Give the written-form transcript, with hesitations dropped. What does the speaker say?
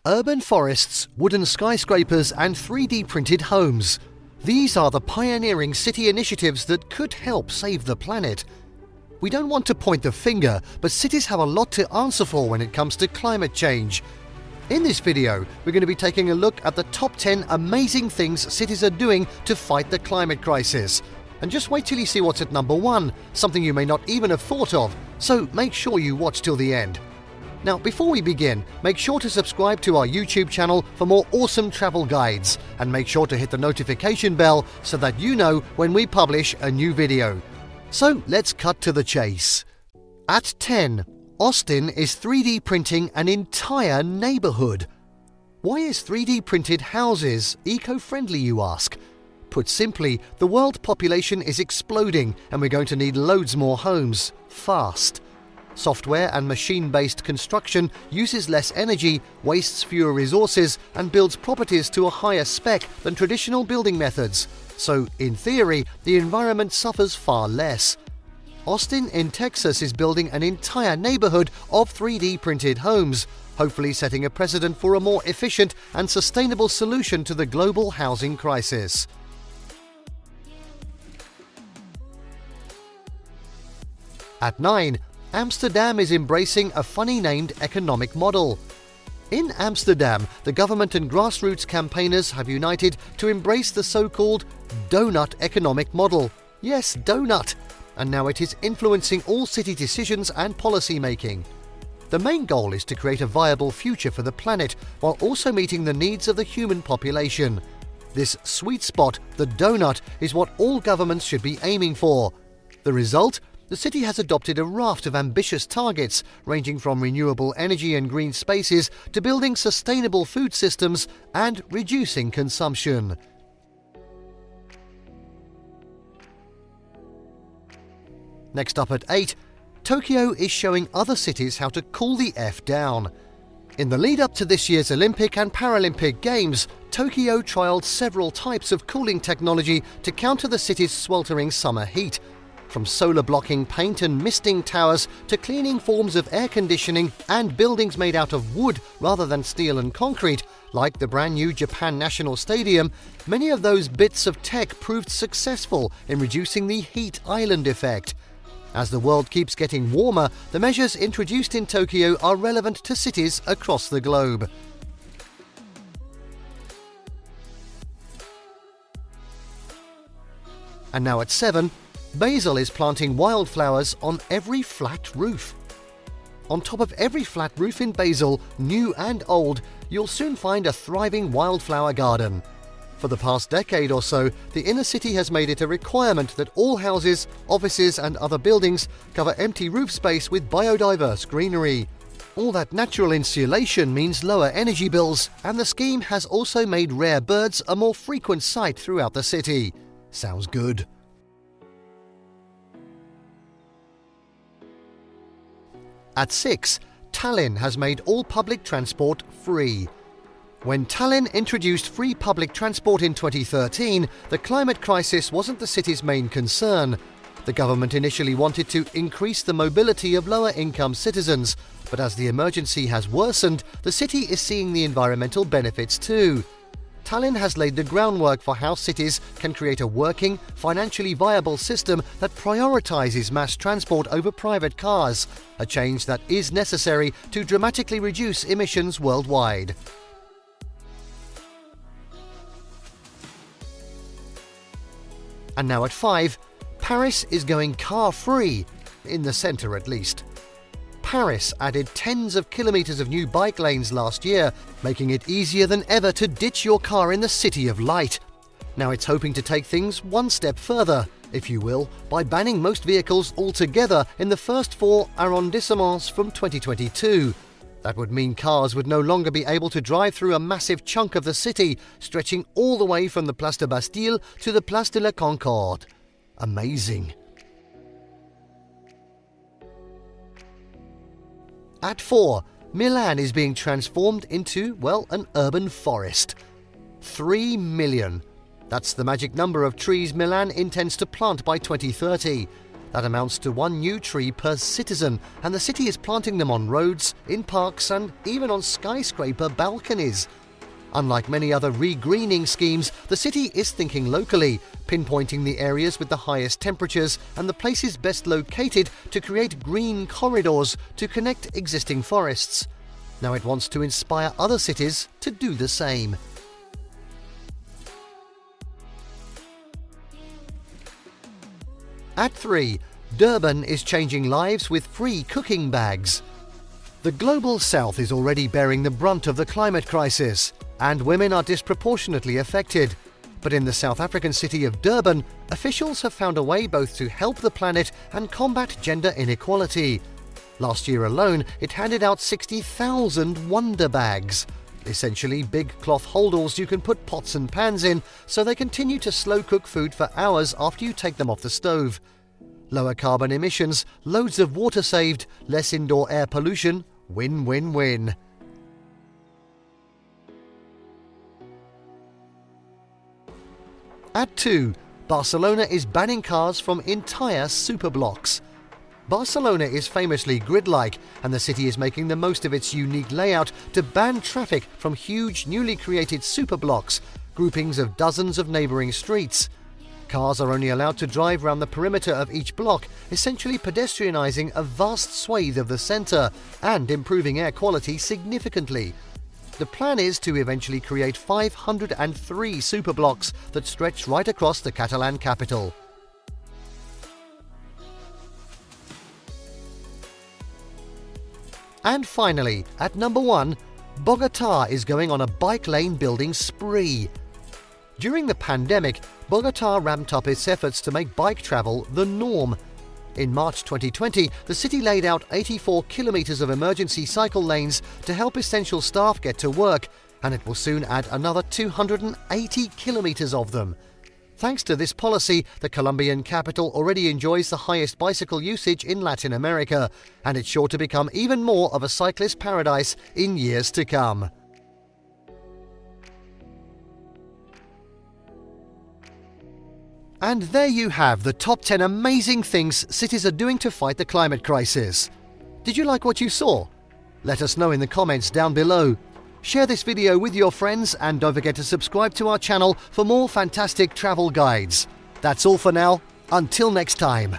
Urban forests, wooden skyscrapers and 3D printed homes. These are the pioneering city initiatives that could help save the planet. We don't want to point the finger, but cities have a lot to answer for when it comes to climate change. In this video, we're going to be taking a look at the top 10 amazing things cities are doing to fight the climate crisis. And just wait till you see what's at number 1, something you may not even have thought of, so make sure you watch till the end. Now, before we begin, make sure to subscribe to our YouTube channel for more awesome travel guides, and make sure to hit the notification bell so that you know when we publish a new video. So let's cut to the chase. At 10, Austin is 3D printing an entire neighbourhood. Why is 3D printed houses eco-friendly, you ask? Put simply, the world population is exploding and we're going to need loads more homes, fast. Software and machine-based construction uses less energy, wastes fewer resources, and builds properties to a higher spec than traditional building methods. So, in theory, the environment suffers far less. Austin in Texas is building an entire neighborhood of 3D printed homes, hopefully setting a precedent for a more efficient and sustainable solution to the global housing crisis. At 9, Amsterdam is embracing a funny-named economic model. In Amsterdam, the government and grassroots campaigners have united to embrace the so-called donut economic model. Yes, donut! And now it is influencing all city decisions and policy making. The main goal is to create a viable future for the planet while also meeting the needs of the human population. This sweet spot, the donut, is what all governments should be aiming for. The result? The city has adopted a raft of ambitious targets, ranging from renewable energy and green spaces to building sustainable food systems and reducing consumption. Next up at 8, Tokyo is showing other cities how to cool the F down. In the lead up to this year's Olympic and Paralympic Games, Tokyo trialled several types of cooling technology to counter the city's sweltering summer heat. From solar blocking paint and misting towers to cleaning forms of air conditioning and buildings made out of wood rather than steel and concrete, like the brand new Japan National Stadium, many of those bits of tech proved successful in reducing the heat island effect. As the world keeps getting warmer, the measures introduced in Tokyo are relevant to cities across the globe. And now at 7, Basel is planting wildflowers on every flat roof. On top of every flat roof in Basel, new and old, you'll soon find a thriving wildflower garden. For the past decade or so, the inner city has made it a requirement that all houses, offices and other buildings cover empty roof space with biodiverse greenery. All that natural insulation means lower energy bills, and the scheme has also made rare birds a more frequent sight throughout the city. Sounds good. At 6, Tallinn has made all public transport free. When Tallinn introduced free public transport in 2013, the climate crisis wasn't the city's main concern. The government initially wanted to increase the mobility of lower-income citizens, but as the emergency has worsened, the city is seeing the environmental benefits too. Tallinn has laid the groundwork for how cities can create a working, financially viable system that prioritizes mass transport over private cars, a change that is necessary to dramatically reduce emissions worldwide. And now at 5, Paris is going car-free, in the centre at least. Paris added tens of kilometres of new bike lanes last year, making it easier than ever to ditch your car in the City of Light. Now it's hoping to take things one step further, if you will, by banning most vehicles altogether in the first 4 arrondissements from 2022. That would mean cars would no longer be able to drive through a massive chunk of the city, stretching all the way from the Place de Bastille to the Place de la Concorde. Amazing. At 4, Milan is being transformed into, well, an urban forest. 3 million. That's the magic number of trees Milan intends to plant by 2030. That amounts to 1 new tree per citizen, and the city is planting them on roads, in parks, and even on skyscraper balconies. Unlike many other re-greening schemes, the city is thinking locally, pinpointing the areas with the highest temperatures and the places best located to create green corridors to connect existing forests. Now it wants to inspire other cities to do the same. At 3, Durban is changing lives with free cooking bags. The global south is already bearing the brunt of the climate crisis, and women are disproportionately affected. But in the South African city of Durban, officials have found a way both to help the planet and combat gender inequality. Last year alone, it handed out 60,000 wonder bags, essentially big cloth holdalls you can put pots and pans in so they continue to slow cook food for hours after you take them off the stove. Lower carbon emissions, loads of water saved, less indoor air pollution, win-win-win. At 2, Barcelona is banning cars from entire superblocks. Barcelona is famously grid-like, and the city is making the most of its unique layout to ban traffic from huge newly created superblocks, groupings of dozens of neighbouring streets. Cars are only allowed to drive around the perimeter of each block, essentially pedestrianising a vast swathe of the centre and improving air quality significantly. The plan is to eventually create 503 superblocks that stretch right across the Catalan capital. And finally, at number 1, Bogotá is going on a bike lane building spree. During the pandemic, Bogotá ramped up its efforts to make bike travel the norm. In March 2020, the city laid out 84 kilometres of emergency cycle lanes to help essential staff get to work, and it will soon add another 280 kilometres of them. Thanks to this policy, the Colombian capital already enjoys the highest bicycle usage in Latin America, and it's sure to become even more of a cyclist paradise in years to come. And there you have the top 10 amazing things cities are doing to fight the climate crisis. Did you like what you saw? Let us know in the comments down below. Share this video with your friends and don't forget to subscribe to our channel for more fantastic travel guides. That's all for now. Until next time.